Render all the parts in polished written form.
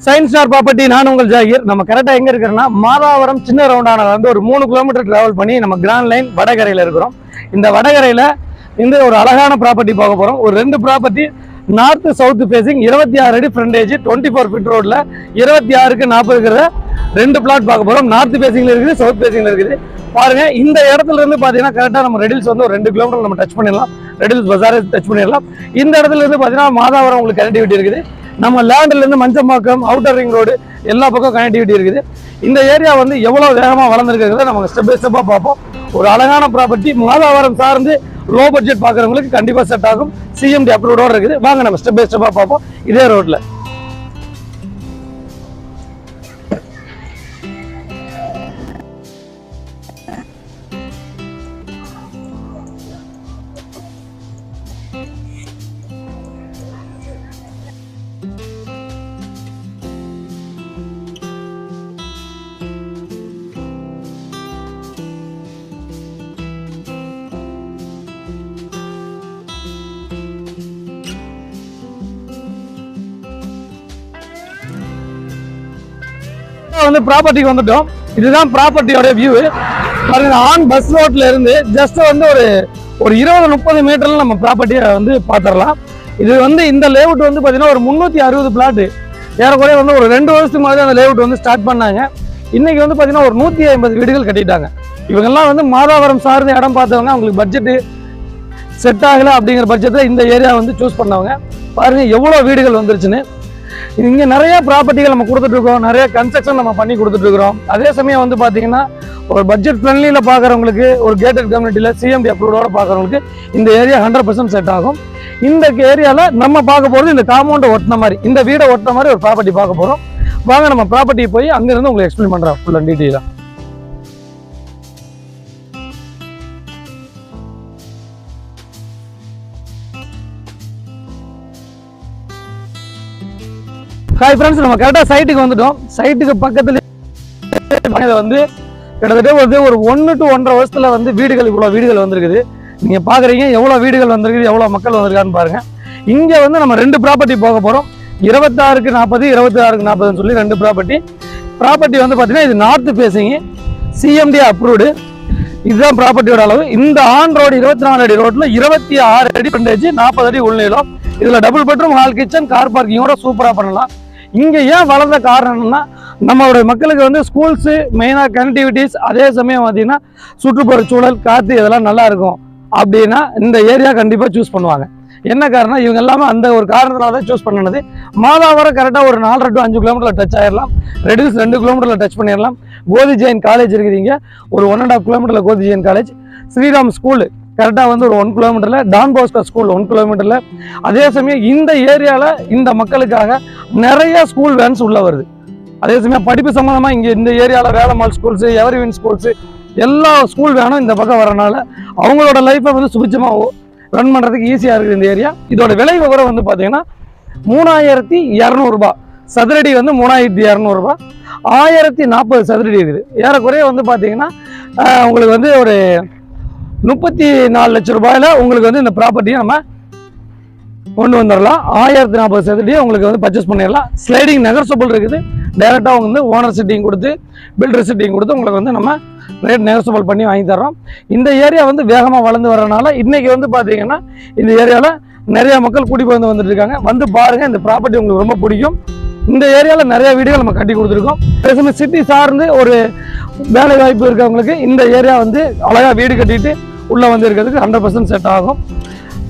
Science star property, நான் உங்கள் ஜாகிர். நம்ம கரெக்டாக எங்கே இருக்கிறோன்னா மாதாவரம் சின்ன ரவுண்டான வந்து ஒரு 3 கிலோமீட்டர் டிராவல் பண்ணி நம்ம கிராண்ட் லைன் வடகரையில் இருக்கிறோம். இந்த வடகரையில் இந்த ஒரு அழகான ப்ராப்பர்ட்டி பார்க்க போகிறோம். ஒரு 2 ப்ராப்பர்ட்டி நார்த் சவுத் ஃபேசிங் 26 அடி ஃப்ரண்டேஜ் 24 ஃபீட் ரோடில் 26க்கு 40 இருக்கிற 2 பிளாட் பார்க்க போகிறோம். நார்த் ஃபேசிங்கில் இருக்குது, சவுத் ஃபேசிங்கில் இருக்குது. பாருங்க, இந்த இடத்துல இருந்து பார்த்தீங்கன்னா கரெக்டாக நம்ம ரெடில்ஸ் வந்து ஒரு 2 கிலோமீட்டர் நம்ம டச் பண்ணிடலாம். ரெடில்ஸ் பஜாரை டச் பண்ணிடலாம். இந்த இடத்துல இருந்து பார்த்தீங்கன்னா மாதாவரம் உங்களுக்கு கனெக்டிவிட்டி இருக்குது. நம்ம லேண்ட்லேருந்து மஞ்சம்பாக்கம், அவுட்டர் ரிங் ரோடு எல்லா பக்கம் கனெக்டிவிட்டி இருக்குது. இந்த ஏரியா வந்து எவ்வளோ வேகமாக வளர்ந்துருக்கிறத நம்ம ஸ்டெப் பை ஸ்டெப்பாக பார்ப்போம். ஒரு அழகான ப்ராப்பர்ட்டி, மாதாவரம் சார்ந்து லோ பட்ஜெட் பார்க்குறவங்களுக்கு கண்டிப்பாக செட் ஆகும். சிஎம்டி அப்ரூவோட இருக்குது. வாங்க நம்ம ஸ்டெப் பை ஸ்டெப்பாக பார்ப்போம் இதே ரோட்டில். வந்து ப்ராப்பர்ட்டிக்கு வந்துட்டோம். இதுதான் ப்ராப்பர்ட்டியோட வியூ. பாருங்க, ஆன் பஸ் ரோட்ல இருந்து ஜஸ்ட் வந்து ஒரு 20-30 மீட்டர்ல நம்ம ப்ராப்பர்ட்டியை வந்து பார்த்துடலாம். இது வந்து இந்த லேஅவுட் வந்து பார்த்தீங்கன்னா ஒரு 360 பிளாட். ஏறக்குறைய வந்து ஒரு 2 வருஷத்துக்கு முன்னாடி அந்த லேஅவுட் வந்து ஸ்டார்ட் பண்ணாங்க. இன்னைக்கு வந்து பார்த்தீங்கன்னா ஒரு 150 வீடுகள் கட்டிட்டாங்க. இவங்கெல்லாம் வந்து மாதாவரம் சார்ந்த இடம் பார்த்தவங்க, அவங்களுக்கு பட்ஜெட்டு செட் ஆகலை அப்படிங்கிற பட்ஜெட்டில் இந்த ஏரியா வந்து சூஸ் பண்ணவங்க. பாருங்க எவ்வளோ வீடுகள் வந்துருச்சுன்னு. இங்கே நிறைய ப்ராப்பர்ட்டிகள் நம்ம கொடுத்துட்ருக்கோம், நிறைய கன்ஸ்ட்ரக்ஷன் நம்ம பண்ணி கொடுத்துட்ருக்குறோம். அதே சமயம் வந்து பார்த்தீங்கன்னா ஒரு பட்ஜெட் ஃப்ரெண்ட்லியில் பார்க்குறவங்களுக்கு, ஒரு கேட்டட் கம்யூனிட்டியில் சிஎம்டி அப்ரூவோட பார்க்குறவங்களுக்கு இந்த ஏரியா 100% செட் ஆகும். இந்த ஏரியாவில் நம்ம பார்க்க போகிறது இந்த காம்பவுண்டை ஒட்டின மாதிரி, இந்த வீடை ஒட்டின மாதிரி ஒரு ப்ராப்பர்ட்டி பார்க்க போகிறோம். வாங்க நம்ம ப்ராப்பர்ட்டி போய் அங்கேருந்து உங்களுக்கு எக்ஸ்பிளைன் பண்ணுறேன் ஃபுல் அண்ட் டீட்டெயிலாக. ஹாய் ஃப்ரெண்ட்ஸ், நம்ம கரெக்டாக சைட்டுக்கு வந்துட்டோம். சைட்டுக்கு பக்கத்துல வந்து கிட்டத்தட்ட ஒரு 1 to 1.5 வருஷத்துல வந்து வீடுகள், இவ்வளோ வீடுகள் வந்திருக்குது. நீங்க பாக்குறீங்க எவ்வளோ வீடுகள் வந்திருக்குது, எவ்வளோ மக்கள் வந்திருக்கான்னு பாருங்க. இங்க வந்து நம்ம 2 ப்ராப்பர்ட்டி போக போறோம். 26க்கு 40, 26க்கு 40 சொல்லி 2 ப்ராப்பர்ட்டி வந்து பாத்தீங்கன்னா இது நார்த் ஃபேசிங், சிஎம்டி அப்ரூவ்டு. இதுதான் ப்ராப்பர்ட்டியோட அளவு. இந்த ஆன் ரோடு 24 அடி ரோட்ல 26 அடி ஃப்ரண்டேஜ், 40 அடி உள்நீளம். இதுல double bedroom, hall, kitchen, car பார்க்கிங்கோட சூப்பரா பண்ணலாம். இங்க ஏன் வளர்ந்த காரணம்னா நம்மளோட மக்களுக்கு வந்து ஸ்கூல்ஸு மெயினாக கனெக்டிவிட்டிஸ், அதே சமயம் பார்த்தீங்கன்னா சுற்றுப்புற சூழல், காற்று இதெல்லாம் நல்லா இருக்கும் அப்படின்னா இந்த ஏரியா கண்டிப்பாக சூஸ் பண்ணுவாங்க. என்ன காரணம், இவங்க எல்லாமே அந்த ஒரு காரணத்தினால தான் சூஸ் பண்ணது. மாதாவரம் கரெக்டாக ஒரு 4 to 5 கிலோமீட்டரில் டச் ஆயிடலாம். ரெடில்ஸ் 2 கிலோமீட்டரில் டச் பண்ணிடலாம். கோதி ஜெயின் காலேஜ் இருக்குது இங்கே, ஒரு 1.5 கிலோமீட்டரில் கோதி ஜெயின் காலேஜ். ஸ்ரீராம் ஸ்கூல் கரெக்டாக வந்து ஒரு 1 கிலோமீட்டரில், டான் பாஸ்கோ ஸ்கூல் 1 கிலோமீட்டரில். அதே சமயம் இந்த ஏரியாவில் இந்த மக்களுக்காக நிறைய ஸ்கூல் வேன்ஸ் உள்ள வருது. அதே சமயம் படிப்பு சம்மந்தமாக இங்கே இந்த ஏரியாவில் வேலம்மாள் ஸ்கூல்ஸு, எவர்வின் ஸ்கூல்ஸு எல்லா ஸ்கூல் வேனும் இந்த பக்கம் வரனால அவங்களோட லைஃப்பை வந்து சுபிச்சமாக ரன் பண்ணுறதுக்கு ஈஸியாக இருக்குது இந்த ஏரியா. இதோட விலை விவரம் வந்து பார்த்தீங்கன்னா 3200 ரூபாய் சதுரடி, வந்து 3200 ரூபாய். 1040 சதுரடி இருக்குது. ஏறக்குறைய வந்து பார்த்தீங்கன்னா உங்களுக்கு வந்து ஒரு 34 லட்சம் ரூபாயில் உங்களுக்கு வந்து இந்த ப்ராப்பர்ட்டியை நம்ம கொண்டு வந்துடலாம். 1040 சதுரடியை உங்களுக்கு வந்து பர்ச்சேஸ் பண்ணிடலாம். ஸ்லைடிங் நெகர்சபிள் இருக்குது. டைரெக்டாக வந்து ஓனர் சிட்டிங் கொடுத்து, பில்டர் சிட்டிங் கொடுத்து உங்களுக்கு வந்து நம்ம ரேட் நெகர்சபிள் பண்ணி வாங்கி தர்றோம். இந்த ஏரியா வந்து வேகமாக வளர்ந்து வரனால இன்னைக்கு வந்து பார்த்தீங்கன்னா இந்த ஏரியாவில் நிறைய மக்கள் குடிபெயர்ந்து வந்துட்டு இருக்காங்க. வந்து பாருங்கள், இந்த ப்ராப்பர்ட்டி உங்களுக்கு ரொம்ப பிடிக்கும். இந்த ஏரியாவில் நிறைய வீடுகள் நம்ம கட்டி கொடுத்துருக்கோம். அதே சமயம் சிட்டி சார்ந்து ஒரு வேலை வாய்ப்பு இருக்கவங்களுக்கு இந்த ஏரியா வந்து அழகாக வீடு கட்டிட்டு உள்ளே வந்து இருக்கிறதுக்கு 100% செட் ஆகும்.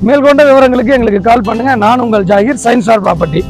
மேற்கொண்ட விவரங்களுக்கு எங்களுக்கு கால் பண்ணுங்கள். நான் உங்கள் ஜாகிர், சயின்ஸ் ஸ்டார் ப்ராப்பர்ட்டி.